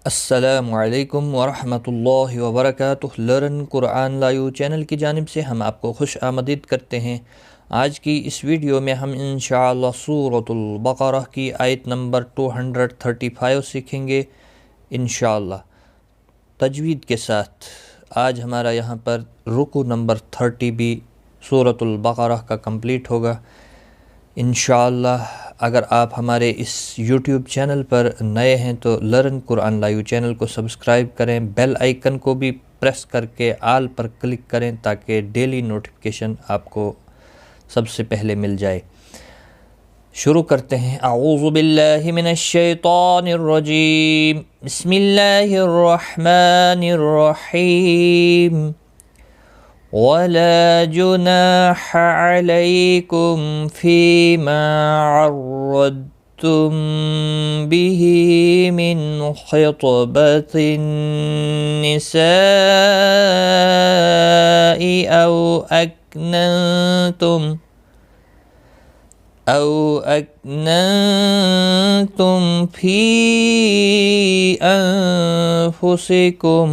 السلام علیکم ورحمۃ اللہ وبرکاتہ۔ لرن قرآن لائیو چینل کی جانب سے ہم آپ کو خوش آمدید کرتے ہیں۔ آج کی اس ویڈیو میں ہم انشاءاللہ سورۃ البقرہ کی آیت نمبر 235 سیکھیں گے انشاءاللہ تجوید کے ساتھ۔ آج ہمارا یہاں پر رکوع نمبر 30 بھی سورۃ البقرہ کا کمپلیٹ ہوگا انشاءاللہ۔ اگر آپ ہمارے اس یوٹیوب چینل پر نئے ہیں تو لرن قرآن لائیو چینل کو سبسکرائب کریں، بیل آئیکن کو بھی پریس کر کے آل پر کلک کریں تاکہ ڈیلی نوٹیفیکیشن آپ کو سب سے پہلے مل جائے۔ شروع کرتے ہیں۔ اعوذ باللہ من الشیطان الرجیم، بسم اللہ الرحمن الرحیم۔ وَلَا جُنَاحَ عَلَيْكُمْ فِيمَا عَرَّضْتُمْ بِهِ مِنْ خِطْبَةِ النِّسَاءِ أَوْ أَكْنَنْتُمْ فِي أَنفُسِكُمْ۔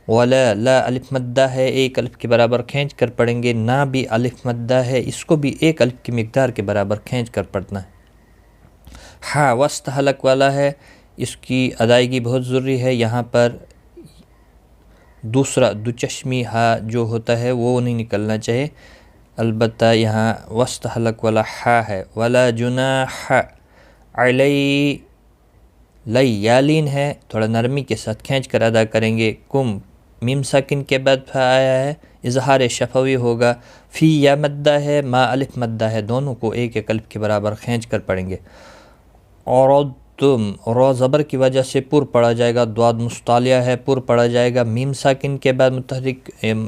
ولا لا الف مدہ ہے، ایک الف کے برابر کھینچ کر پڑھیں گے، نا بھی الف مدہ ہے، اس کو بھی ایک الف کی مقدار کے برابر کھینچ کر پڑھنا ہے۔ ہا وسط حلق والا ہے، اس کی ادائیگی بہت ضروری ہے۔ یہاں پر دوسرا دو چشمی ہا جو ہوتا ہے وہ نہیں نکلنا چاہیے، البتہ یہاں وسط حلق والا ہا ہے۔ ولا جناح علی لئی یالین ہے، تھوڑا نرمی کے ساتھ کھینچ کر ادا کریں گے۔ کم میم ساکن کے بعد پھا آیا ہے، اظہار شفوی ہوگا۔ فی یا مدہ ہے، ما الف مدہ ہے، دونوں کو ایک ایک الف کے برابر کھینچ کر پڑھیں گے۔ اور تم رو زبر کی وجہ سے پر پڑھا جائے گا، دواد مستعلیہ ہے، پر پڑھا جائے گا۔ میم ساکن کے بعد متحرک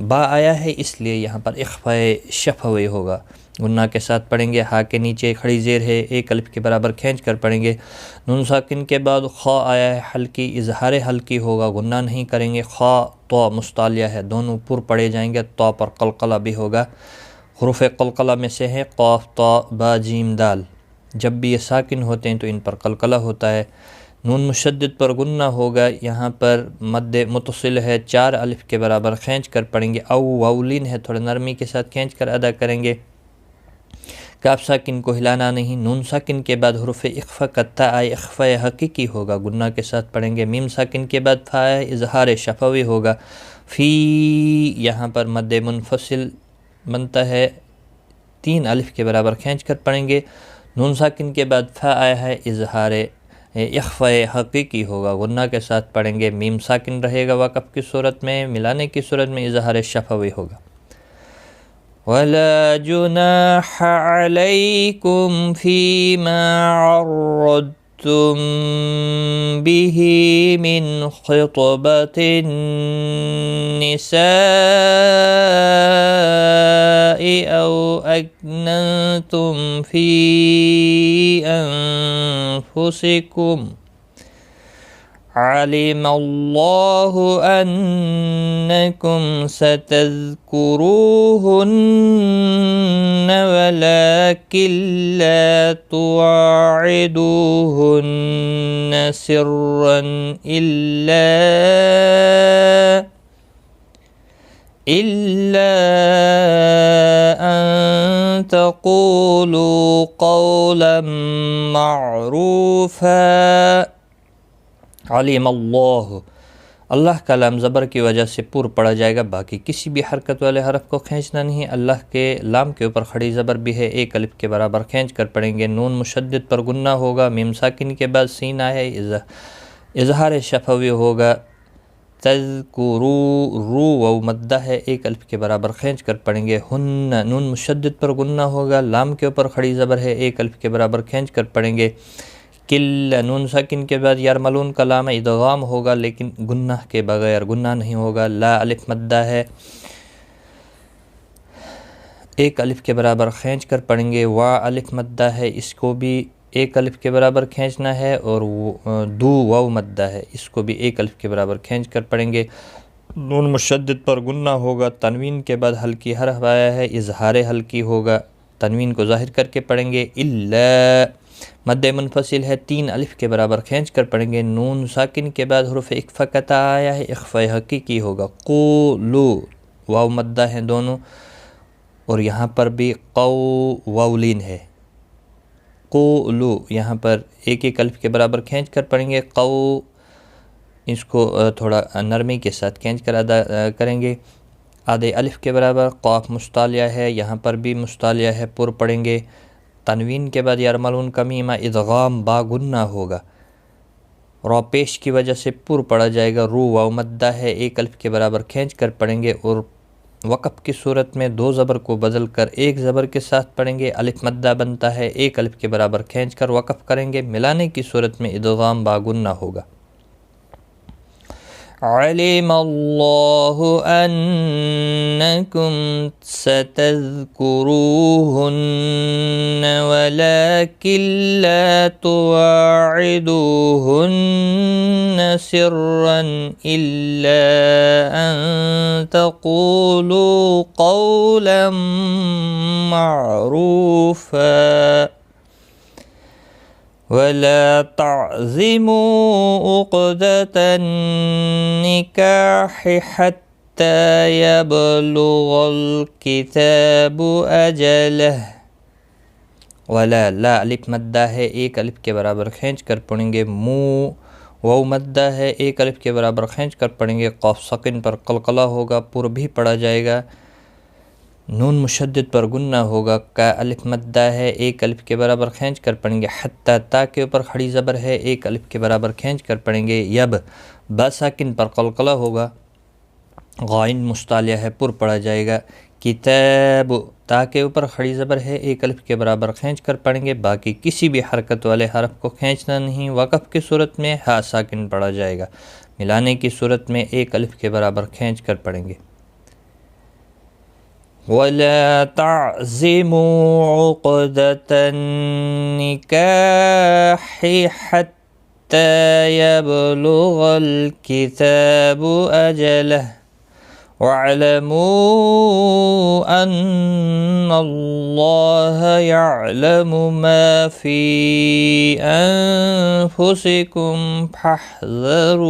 با آیا ہے، اس لیے یہاں پر اخفاء شفوی ہوگا، غنہ کے ساتھ پڑھیں گے۔ ہا کے نیچے کھڑی زیر ہے، ایک الف کے برابر کھینچ کر پڑھیں گے۔ نون ساکن کے بعد خا آیا ہے، حلقی اظہار حلقی ہوگا، غنہ نہیں کریں گے۔ خا تو مستعلیہ ہے، دونوں پر پڑھے جائیں گے، تو پر قلقلہ بھی ہوگا۔ حروف قلقلہ میں سے ہے قاف تا با جیم دال، جب بھی یہ ساکن ہوتے ہیں تو ان پر قلقلہ ہوتا ہے۔ نون مشدد پر غنہ ہوگا، یہاں پر مد متصل ہے، 4 الف کے برابر کھینچ کر پڑھیں گے۔ او واولین ہے، تھوڑا نرمی کے ساتھ کھینچ کر ادا کریں گے۔ کاف ساکن کو ہلانا نہیں۔ نون ساکن کے بعد حروف اخفا کا تا آئے، اخفاء حقیقی ہوگا، غنہ کے ساتھ پڑھیں گے۔ میم ساکن کے بعد فا ہے، اظہار شفوی ہوگا۔ فی یہاں پر مد منفصل بنتا ہے، 3 الف کے برابر کھینچ کر پڑھیں گے۔ نون ساکن کے بعد فا آیا ہے، اظہار اخفاء حقیقی ہوگا، غنہ کے ساتھ پڑھیں گے۔ میم ساکن رہے گا وقف کی صورت میں، ملانے کی صورت میں اظہار شفوی ہوگا۔ وَلَا جُنَاحَ عَلَيْكُمْ فِيمَا عَرَّضْتُمْ بِهِ مِنْ خِطْبَةِ النِّسَاءِ أَوْ أَكْنَنْتُمْ فِي أَنفُسِكُمْ علم الله أنكم ستذكروهن ولكن لا تواعدوهن سرا إلا أن تقولوا قولا معروفا۔ علیم اللہ، اللہ کا لام زبر کی وجہ سے پر پڑھا جائے گا، باقی کسی بھی حرکت والے حرف کو کھینچنا نہیں۔ اللہ کے لام کے اوپر کھڑی زبر بھی ہے، ایک الف کے برابر کھینچ کر پڑھیں گے۔ نون مشدد پر غنہ ہوگا، میم ساکن کے بعد سین ہے، اظہار شفوی ہوگا۔ تذکرو رو و مدہ ہے، ایک الف کے برابر کھینچ کر پڑھیں گے۔ ہن نون مشدد پر غنہ ہوگا، لام کے اوپر کھڑی زبر ہے، ایک الف کے برابر کھینچ کر پڑھیں گے۔ کل نون ساکن کے بعد یرملون کا لام ادغام ہوگا لیکن غنہ کے بغیر، غنہ نہیں ہوگا۔ لا الف مدہ ہے، ایک الف کے برابر کھینچ کر پڑھیں گے۔ وا الف مدہ ہے، اس کو بھی ایک الف کے برابر کھینچنا ہے، اور دو واو مدہ ہے، اس کو بھی ایک الف کے برابر کھینچ کر پڑھیں گے۔ نون مشدد پر غنہ ہوگا، تنوین کے بعد ہلکی حرف آیا ہے، اظہار ہلکی ہوگا، تنوین کو ظاہر کر کے پڑھیں گے۔ الا مد منفصل ہے 3 الف کے برابر کھینچ کر پڑھیں گے، نون ساکن کے بعد حروف اخفا قطع آیا ہے، اخفا حقیقی ہوگا، قولو واو مدہ ہیں دونوں، اور یہاں پر بھی قو واولین ہے، قولو یہاں پر ایک ایک الف کے برابر کھینچ کر پڑھیں گے، قو اس کو تھوڑا نرمی کے ساتھ کھینچ کر ادا کریں گے، آدھے الف کے برابر، قاف مستعلیہ ہے، یہاں پر بھی مستعلیہ ہے، پر پڑھیں گے، تنوین کے بعد یرملون کا میمہ ادغام با گنہ ہوگا، رو پیش کی وجہ سے پر پڑھا جائے گا، رو واو مدہ ہے، ایک الف کے برابر کھینچ کر پڑھیں گے، اور وقف کی صورت میں 2 زبر کو بدل کر ایک زبر کے ساتھ پڑھیں گے، الف مدہ بنتا ہے، ایک الف کے برابر کھینچ کر وقف کریں گے، ملانے کی صورت میں ادغام با گنہ ہوگا۔ علم اللہ انکم ستذکروہن ولکن لا تواعدوہن سرا الا ان تقولوا قولا معروفا ولا تعزموا عقدة النكاح حتى يبلغ الكتاب أجله، ولا لا الف مدہ ہے، ایک الف کے برابر کھینچ کر پڑھیں گے، مو واو مدہ ہے، ایک الف کے برابر کھینچ کر پڑھیں گے، قاف ساکن پر قلقلہ ہوگا، پر بھی پڑھا جائے گا، نون مشدد پر گنہ ہوگا، کا الف مدہ ہے، ایک الف کے برابر کھینچ کر پڑھیں گے، حتی تا کے اوپر کھڑی زبر ہے، ایک الف کے برابر کھینچ کر پڑھیں گے، یب با ساکن پر قلقلہ ہوگا، غائن مستعلیہ ہے، پر پڑھا جائے گا، کتاب تا کے اوپر کھڑی زبر ہے، ایک الف کے برابر کھینچ کر پڑھیں گے، باقی کسی بھی حرکت والے حرف کو کھینچنا نہیں، وقف کی صورت میں ہا ساکن پڑھا جائے گا، ملانے کی صورت میں ایک الف کے برابر کھینچ کر پڑھیں گے۔ وَلَا تَعْزِمُوا عُقْدَةَ النِّكَاحِ حَتَّى يَبْلُغَ الْكِتَابُ أَجَلَهُ وَاعْلَمُوا أَنَّ اللَّهَ يَعْلَمُ مَا فِي أَنفُسِكُمْ فَاحْذَرُوهُ۔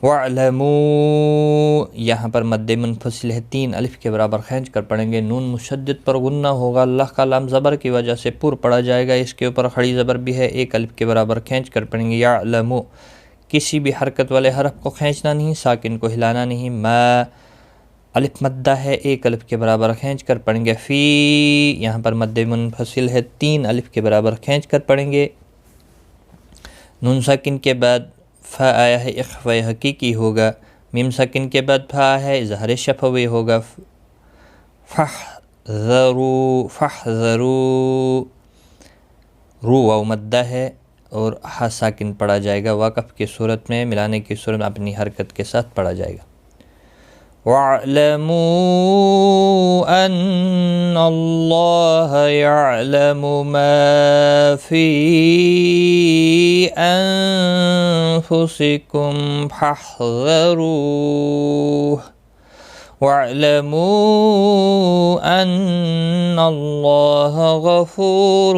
وَاعْلَمُوا یہاں پر مد منفصل ہے، 3 الف کے برابر کھینچ کر پڑھیں گے، نون مشدد پر غنہ ہوگا، اللہ کا لام زبر کی وجہ سے پر پڑھا جائے گا، اس کے اوپر کھڑی زبر بھی ہے، ایک الف کے برابر کھینچ کر پڑھیں گے، یعلمو کسی بھی حرکت والے حرف کو کھینچنا نہیں، ساکن کو ہلانا نہیں، ما الف مدہ ہے، ایک الف کے برابر کھینچ کر پڑھیں گے، فی یہاں پر مد منفصل ہے، 3 الف کے برابر کھینچ کر پڑھیں گے، نون ساکن کے بعد فا آیا ہے، اخفا حقیقی ہوگا، میم ساکن کے بعد فا ہے، اظہار شفوی ہوگا، فاحذروا رو واو مدہ ہے اور ہا ساکن پڑھا جائے گا، وقف کی صورت میں، ملانے کی صورت میں اپنی حرکت کے ساتھ پڑھا جائے گا۔ وَاعْلَمُوا أَنَّ اللَّهَ يَعْلَمُ مَا فِي أَنفُسِكُمْ فَاحْذَرُوهُ وَاعْلَمُوا أَنَّ اللَّهَ غَفُورٌ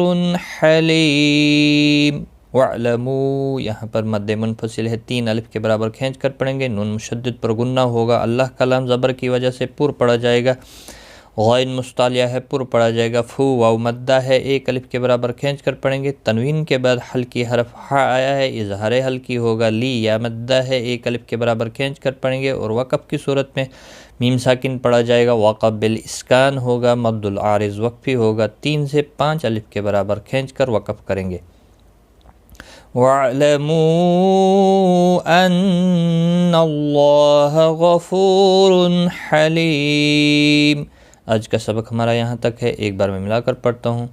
حَلِيمٌ۔ وَاعْلَمُوا یہاں پر مد منفصل ہے، 3 الف کے برابر کھینچ کر پڑھیں گے، نون مشدد پر گنہ ہوگا، اللہ کا لام زبر کی وجہ سے پر پڑھا جائے گا، غائن مستعلیہ ہے، پر پڑھا جائے گا، فو واو مدہ ہے، ایک الف کے برابر کھینچ کر پڑھیں گے، تنوین کے بعد حلقی حرف ہا آیا ہے، اظہار حلقی ہوگا، لی یا مدہ ہے، ایک الف کے برابر کھینچ کر پڑھیں گے، اور وقف کی صورت میں میم ساکن پڑھا جائے گا، وقف بالاسکان ہوگا، مد العارض وقفی ہوگا، 3 سے 5 الف کے برابر کھینچ کر وقف کریں گے۔ وَاعْلَمُوا أَنَّ اللَّهَ غَفُورٌ حَلِيمٌ۔ آج کا سبق ہمارا یہاں تک ہے، ایک بار میں ملا کر پڑھتا ہوں۔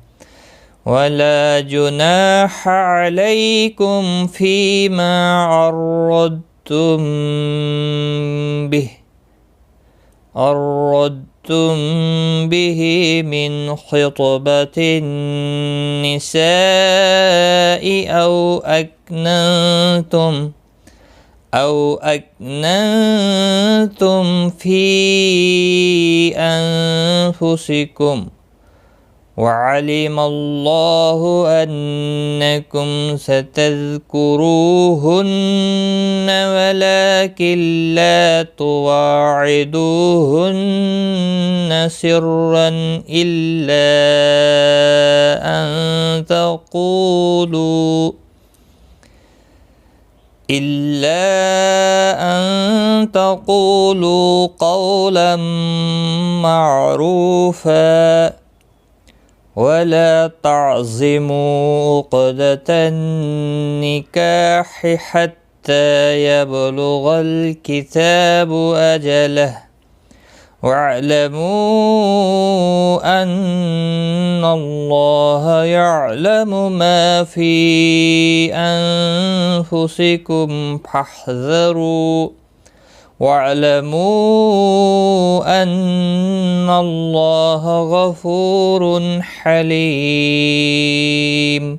وَلَا جُنَاحَ عَلَيْكُمْ فِيمَا عَرَّضْتُمْ بِهِ مِنْ خِطْبَةِ النِّسَاءِ أَوْ أَكْنَنْتُمْ فِي أَنفُسِكُمْ وعلم الله أنكم ستذكروهن ولكن لا تواعدوهن سرا إلا أن تقولوا قولا معروفا ولا تعزموا عقدة النكاح حتى يبلغ الكتاب أجله واعلموا أن الله يعلم ما في أنفسكم فاحذروا واعلموا أن الله غفور حليم